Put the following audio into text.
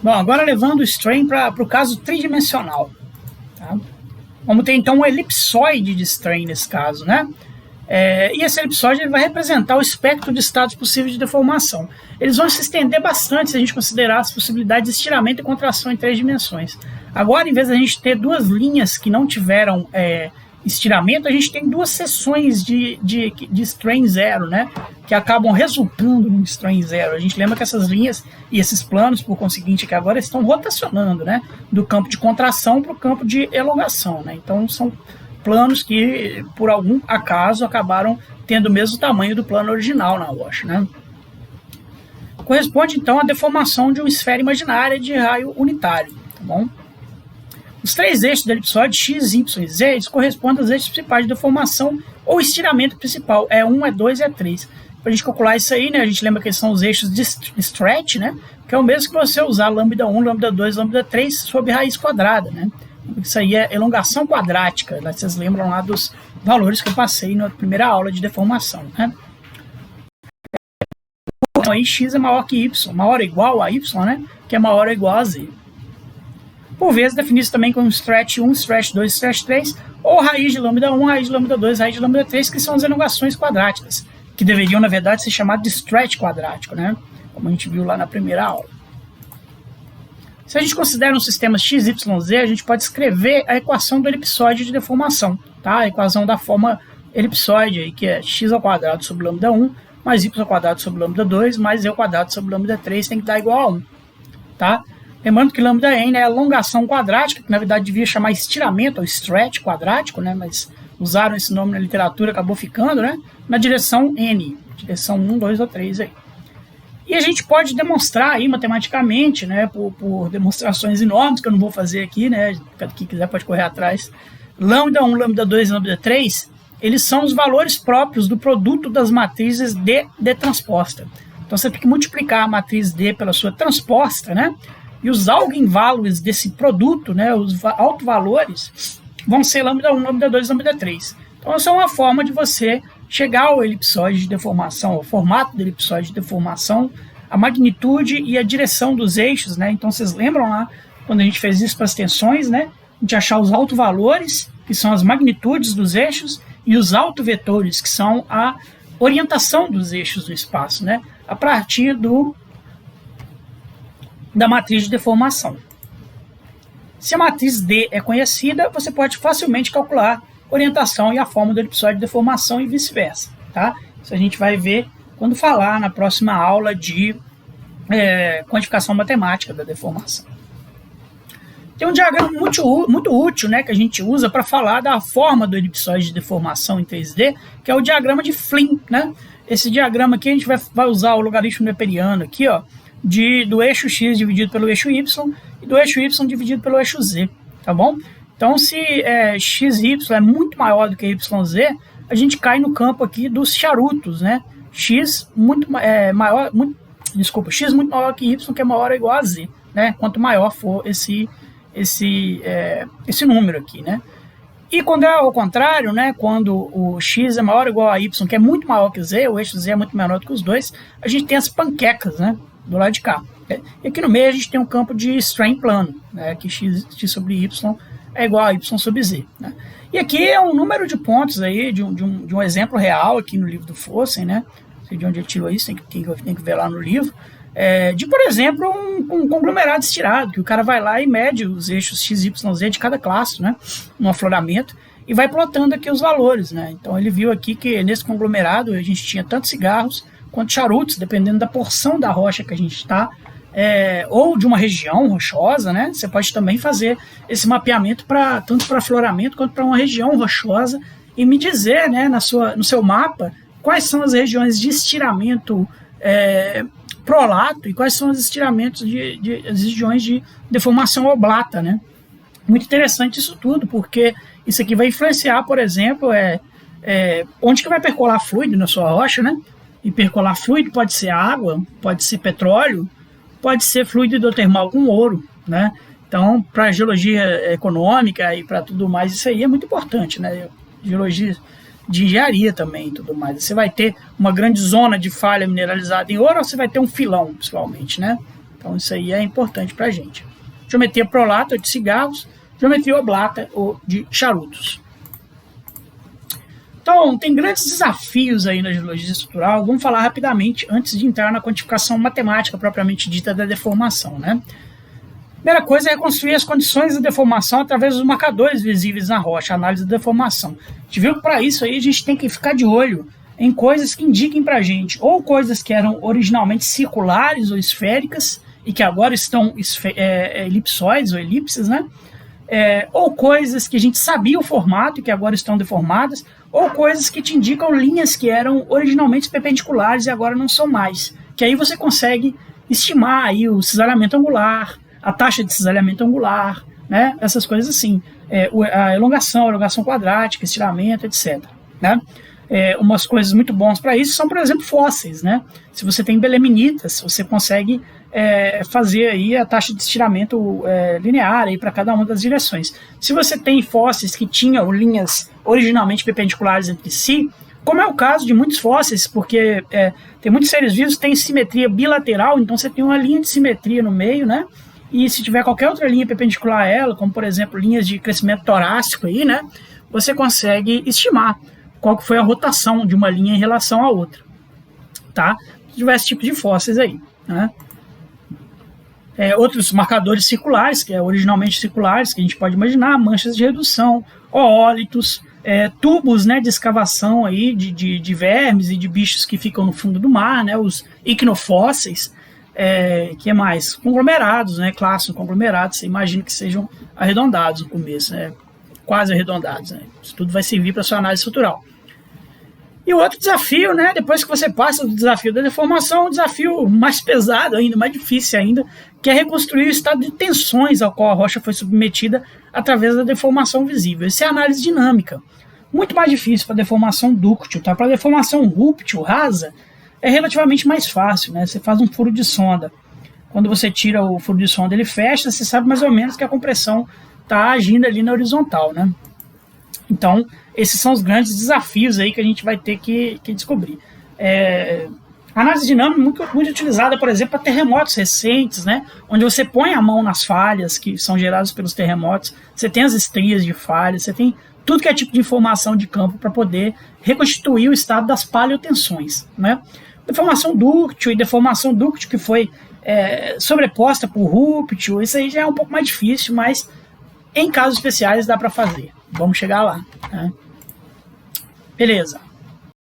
Bom, agora levando o strain para o caso tridimensional. Tá? Vamos ter então um elipsoide de strain nesse caso, né? E esse elipsoide ele vai representar o espectro de estados possíveis de deformação. Eles vão se estender bastante se a gente considerar as possibilidades de estiramento e contração em 3 dimensões. Agora, em vez de a gente ter duas linhas que não tiveram estiramento, a gente tem duas seções de strain zero, né? Que acabam resultando num strain zero. A gente lembra que essas linhas e esses planos, por conseguinte, que agora estão rotacionando, né? Do campo de contração para o campo de elongação, né? Então, são planos que, por algum acaso, acabaram tendo o mesmo tamanho do plano original na rocha, né? Corresponde, então, à deformação de uma esfera imaginária de raio unitário, tá bom? Os 3 eixos do elipsoide X, Y e Z eles correspondem aos eixos principais de deformação ou estiramento principal, E1, E2 e E3. Para a gente calcular isso aí, né, a gente lembra que eles são os eixos de stretch, né, que é o mesmo que você usar lambda 1, lambda 2, lambda 3 sobre raiz quadrada, né? Isso aí é elongação quadrática, né? Vocês lembram lá dos valores que eu passei na primeira aula de deformação, né? Então aí X é maior que Y, maior ou igual a Y, né? Que é maior ou igual a Z. Por vezes definido também como stretch 1, stretch 2, stretch 3, ou raiz de lambda 1, raiz de lambda 2, raiz de lambda 3, que são as elongações quadráticas, que deveriam, na verdade, ser chamadas de stretch quadrático, né? Como a gente viu lá na primeira aula. Se a gente considera um sistema x, y, z, a gente pode escrever a equação do elipsoide de deformação, tá? A equação da forma elipsoide, aí, que é x ao quadrado sobre lambda 1, mais y ao quadrado sobre lambda 2, mais z ao quadrado sobre lambda 3, tem que dar igual a 1, tá? Lembrando que lambda n é a elongação quadrática, que na verdade devia chamar estiramento, ou stretch quadrático, né? Mas usaram esse nome na literatura, acabou ficando, né? Na direção n, direção 1, 2 ou 3 aí. E a gente pode demonstrar aí matematicamente, né, por demonstrações enormes, que eu não vou fazer aqui, né, quem quiser pode correr atrás, lambda 1, lambda 2 e lambda 3, eles são os valores próprios do produto das matrizes D transposta. Então você tem que multiplicar a matriz D pela sua transposta, né, e os eigenvalores desse produto, né, os autovalores, vão ser lambda 1, lambda 2 e lambda 3. Então essa é uma forma de você chegar ao elipsoide de deformação, ao formato do elipsoide de deformação, a magnitude e a direção dos eixos, né? Então vocês lembram lá, quando a gente fez isso para as tensões, né? A gente achar os autovalores, que são as magnitudes dos eixos, e os autovetores, que são a orientação dos eixos do espaço, né? A partir da matriz de deformação. Se a matriz D é conhecida, você pode facilmente calcular orientação e a forma do elipsoide de deformação e vice-versa, tá? Isso a gente vai ver quando falar na próxima aula de quantificação matemática da deformação. Tem um diagrama muito útil, né, que a gente usa para falar da forma do elipsoide de deformação em 3D, que é o diagrama de Flynn, né? Esse diagrama aqui a gente vai usar o logaritmo neperiano aqui, ó, do eixo x dividido pelo eixo y e do eixo y dividido pelo eixo z, tá bom? Então, se XY é muito maior do que YZ, a gente cai no campo aqui dos charutos, né? X muito maior que Y, que é maior ou igual a Z, né? Quanto maior for esse número aqui, né? E quando é ao contrário, né? Quando o X é maior ou igual a Y, que é muito maior que Z, o eixo Z é muito menor do que os dois, a gente tem as panquecas, né? Do lado de cá. E aqui no meio a gente tem um campo de strain plano, né? Que X sobre Y é igual a Y sobre Z, né? E aqui é um número de pontos aí, de um exemplo real aqui no livro do Fossen, né? Não sei de onde ele tirou isso, tem que ver lá no livro. De, por exemplo, um conglomerado estirado, que o cara vai lá e mede os eixos X, Y, Z de cada classe, né? No afloramento, e vai plotando aqui os valores, né? Então ele viu aqui que nesse conglomerado a gente tinha tanto cigarros quanto charutos, dependendo da porção da rocha que a gente está, ou de uma região rochosa, né? Você pode também fazer esse mapeamento tanto para afloramento quanto para uma região rochosa e me dizer, né, no seu mapa quais são as regiões de estiramento prolato e quais são os estiramentos as regiões de deformação oblata, né? Muito interessante isso tudo, porque isso aqui vai influenciar, por exemplo, onde que vai percolar fluido na sua rocha, né? E percolar fluido pode ser água, pode ser petróleo, pode ser fluido hidrotermal com ouro, né? Então, para a geologia econômica e para tudo mais, isso aí é muito importante, né? Geologia de engenharia também e tudo mais. Você vai ter uma grande zona de falha mineralizada em ouro ou você vai ter um filão, principalmente, né? Então isso aí é importante para a gente. Geometria prolata de cigarros, geometria oblata ou de charutos. Então, tem grandes desafios aí na geologia estrutural. Vamos falar rapidamente antes de entrar na quantificação matemática propriamente dita da deformação, né? Primeira coisa é reconstruir as condições da deformação através dos marcadores visíveis na rocha, análise da deformação. A gente viu que para isso aí a gente tem que ficar de olho em coisas que indiquem para a gente, ou coisas que eram originalmente circulares ou esféricas e que agora estão elipsoides ou elipses, né? Ou coisas que a gente sabia o formato e que agora estão deformadas, ou coisas que te indicam linhas que eram originalmente perpendiculares e agora não são mais. Que aí você consegue estimar aí o cisalhamento angular, a taxa de cisalhamento angular, né? Essas coisas assim, a elongação quadrática, estiramento, etc. Né? Umas coisas muito boas para isso são, por exemplo, fósseis, né? Se você tem belemnitas, você consegue fazer aí a taxa de estiramento linear para cada uma das direções. Se você tem fósseis que tinham linhas originalmente perpendiculares entre si, como é o caso de muitos fósseis, porque tem muitos seres vivos que têm simetria bilateral, então você tem uma linha de simetria no meio, né? E se tiver qualquer outra linha perpendicular a ela, como por exemplo linhas de crescimento torácico aí, né? Você consegue estimar qual que foi a rotação de uma linha em relação à outra, tá? Se tiver esse tipo de fósseis aí, né? Outros marcadores circulares, que originalmente circulares, que a gente pode imaginar, manchas de redução, oólitos, tubos, né, de escavação aí de vermes e de bichos que ficam no fundo do mar, né, os icnofósseis, que é mais? Conglomerados, né, clássicos conglomerados, você imagina que sejam arredondados no começo, né, quase arredondados, né, isso tudo vai servir para sua análise estrutural. E o outro desafio, né, depois que você passa do desafio da deformação, um desafio mais pesado ainda, mais difícil ainda, que é reconstruir o estado de tensões ao qual a rocha foi submetida através da deformação visível. Isso é análise dinâmica. Muito mais difícil para a deformação dúctil, tá? Para a deformação rúptil, rasa, é relativamente mais fácil, né? Você faz um furo de sonda. Quando você tira o furo de sonda, ele fecha, você sabe mais ou menos que a compressão está agindo ali na horizontal, né? Então, esses são os grandes desafios aí que a gente vai ter que descobrir. A análise dinâmica é muito utilizada, por exemplo, para terremotos recentes, né? Onde você põe a mão nas falhas que são geradas pelos terremotos, você tem as estrias de falhas, você tem tudo que é tipo de informação de campo para poder reconstituir o estado das paleotensões, né? Deformação dúctil e deformação dúctil que foi sobreposta por rúptil, isso aí já é um pouco mais difícil, mas em casos especiais dá para fazer. Vamos chegar lá, né? Beleza.